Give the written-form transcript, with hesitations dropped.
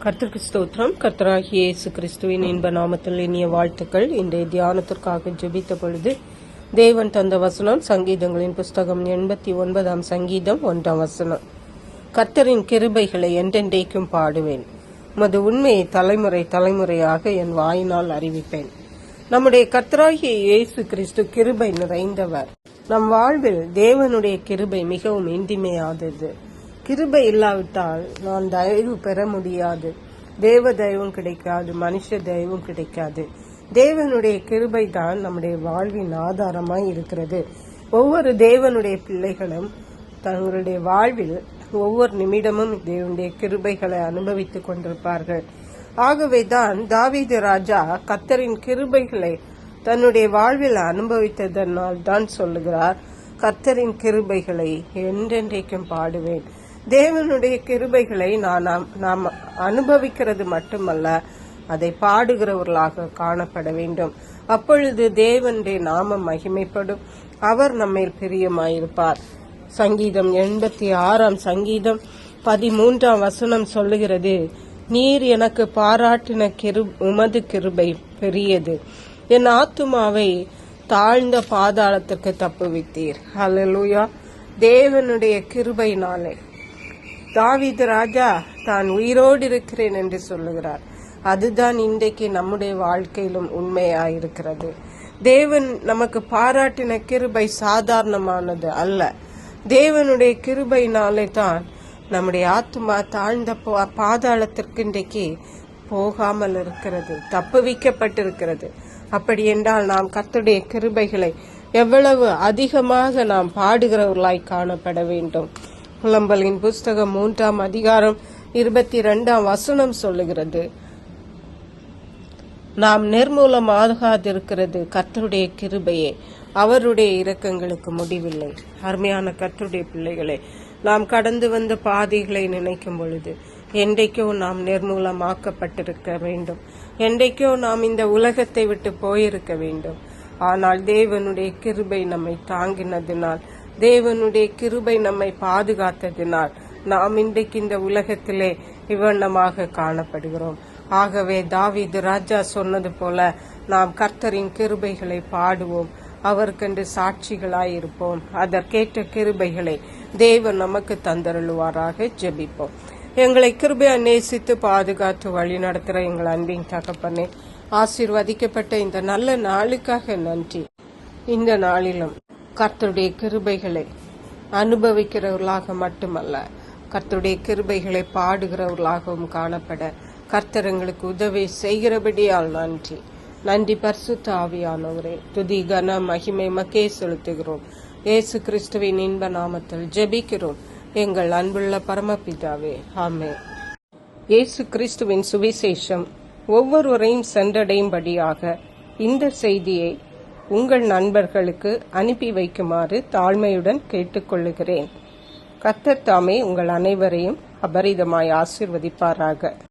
கர்த்தருக்கு ஸ்தோத்திரம். கர்த்தராகிய இயேசு கிறிஸ்துவின் இன்ப நாமத்தில் இனிய வாழ்த்துக்கள். இன்றைய தியானத்திற்காக ஜெபித்த பொழுது தேவன் தந்த வசனம் சங்கீதங்களின் புஸ்தகம் 89 சங்கீதம் 1 வசனம். கர்த்தரின் கிருபைகளை என்றென்றைக்கும் பாடுவேன், உமது உண்மையை தலைமுறை தலைமுறையாக என் வாயினால் அறிவிப்பேன். நம்முடைய கர்த்தராகிய இயேசு கிறிஸ்து கிருபை நிறைந்தவர். நம் வாழ்வில் தேவனுடைய கிருபை மிகவும் இன்றிமையாதது. கிருபை இல்லாவிட்டால் நான் தயவு பெற முடியாது. தேவ தயவும் கிடைக்காது, மனுஷ தயவும் கிடைக்காது. தேவனுடைய கிருபை தான் நம்முடைய வாழ்வின் ஆதாரமாய் இருக்கிறது. ஒவ்வொரு தேவனுடைய பிள்ளைகளும் தங்களுடைய வாழ்வில் ஒவ்வொரு நிமிடமும் தேவனுடைய கிருபைகளை அனுபவித்துக் கொண்டிருப்பார்கள். ஆகவேதான் தாவீது ராஜா கர்த்தரின் கிருபைகளை தன்னுடைய வாழ்வில் அனுபவித்ததனால் தான் சொல்லுகிறார், கர்த்தரின் கிருபைகளை என்றென்றைக்கும் பாடுவேன். தேவனுடைய கிருபைகளை நாம் அனுபவிக்கிறது மட்டுமல்ல, அதை பாடுகிறவர்களாக காணப்பட வேண்டும். அப்பொழுது தேவனுடைய நாமம் மகிமைப்படும், அவர் நம்மேல் பிரியமாயிருப்பார். சங்கீதம் 86 சங்கீதம் 13 வசனம் சொல்லுகிறது, நீர் எனக்கு பாராட்டின உமது கிருபை பெரியது, என் ஆத்துமாவை தாழ்ந்த பாதாளத்திற்கு தப்புவித்தீர். ஹல்லேலூயா. தேவனுடைய கிருபையினாலே தாவீது ராஜா தான் உயிரோடு இருக்கிறேன் என்று சொல்லுகிறார். அதுதான் இன்றைக்கு நம்முடைய வாழ்க்கையிலும் உண்மையாயிருக்கிறது. தேவன் நமக்கு பாராட்டின கிருபை சாதாரணமானது அல்ல. தேவனுடைய கிருபையினாலே தான் நம்முடைய ஆத்துமா தாழ்ந்த பாதாளத்திற்கு இன்றைக்கு போகாமல் இருக்கிறது, தப்புவிக்கப்பட்டிருக்கிறது. அப்படி என்றால் நாம் கர்த்தருடைய கிருபைகளை எவ்வளவு அதிகமாக நாம் பாடுகிறவர்களாய் காணப்பட வேண்டும். புலம்பலின் புஸ்தகம் 3 அதிகாரம் 22 வசனம் சொல்லுகிறது, நாம் நிர்மூலமாகாதிருக்கிறது கர்த்தருடைய கிருபையே, அவருடைய இரக்கங்களுக்கு முடிவில்லை. அருமையான கர்த்தருடைய பிள்ளைகளே, நாம் கடந்து வந்த பாதைகளை நினைக்கும் பொழுது என்றைக்கோ நாம் நிர்மூலமாக்கப்பட்டிருக்க வேண்டும், என்றைக்கோ நாம் இந்த உலகத்தை விட்டு போயிருக்க வேண்டும். ஆனால் தேவனுடைய கிருபை நம்மை தாங்கினதினால், தேவனுடைய கிருபை நம்மை பாதுகாத்ததினால் நாம் இன்றைக்கு இந்த உலகத்திலே இவ்வண்ணமாக காணப்படுகிறோம். ஆகவே தாவீது ராஜா சொன்னது போல நாம் கர்த்தரின் கிருபைகளை பாடுவோம், அவருக்கென்று சாட்சிகளாயிருப்போம். அதற்கேற்ற கிருபைகளை தேவன் நமக்கு தந்தருளுவாராக. ஜெபிப்போம். எங்களை கிருபையா நேசித்து பாதுகாத்து வழி நடத்துகிற எங்கள் அன்பின் தகப்பனே, ஆசீர்வதிக்கப்பட்ட இந்த நல்ல நாளுக்காக நன்றி. இந்த நாளிலும் கர்த்தருடைய கிருபைகளை அனுபவிக்கிறவர்களாக மட்டுமல்ல, கர்த்தருடைய கிருபைகளை பாடுகிறவர்களாகவும் காணப்பட கர்த்தர் எங்களுக்கு உதவி செய்கிறபடியால் நன்றி. நன்றி பரிசுத்த ஆவியானவரே. துதி கன மகிமை மக்கே செலுத்துகிறோம். இயேசு கிறிஸ்துவின் இன்ப நாமத்தில் ஜெபிக்கிறோம் எங்கள் அன்புள்ள பரமபிதாவே, ஆமென். இயேசு கிறிஸ்துவின் சுவிசேஷம் ஒவ்வொருவரையும் சென்றடையும்படியாக இந்த செய்தியை உங்கள் நண்பர்களுக்கு அனுப்பி வைக்குமாறு தாழ்மையுடன் கேட்டுக்கொள்ளுகிறேன். கர்த்தர் தாமே உங்கள் அனைவரையும் அபரிதமாய் ஆசீர்வதிப்பாராக.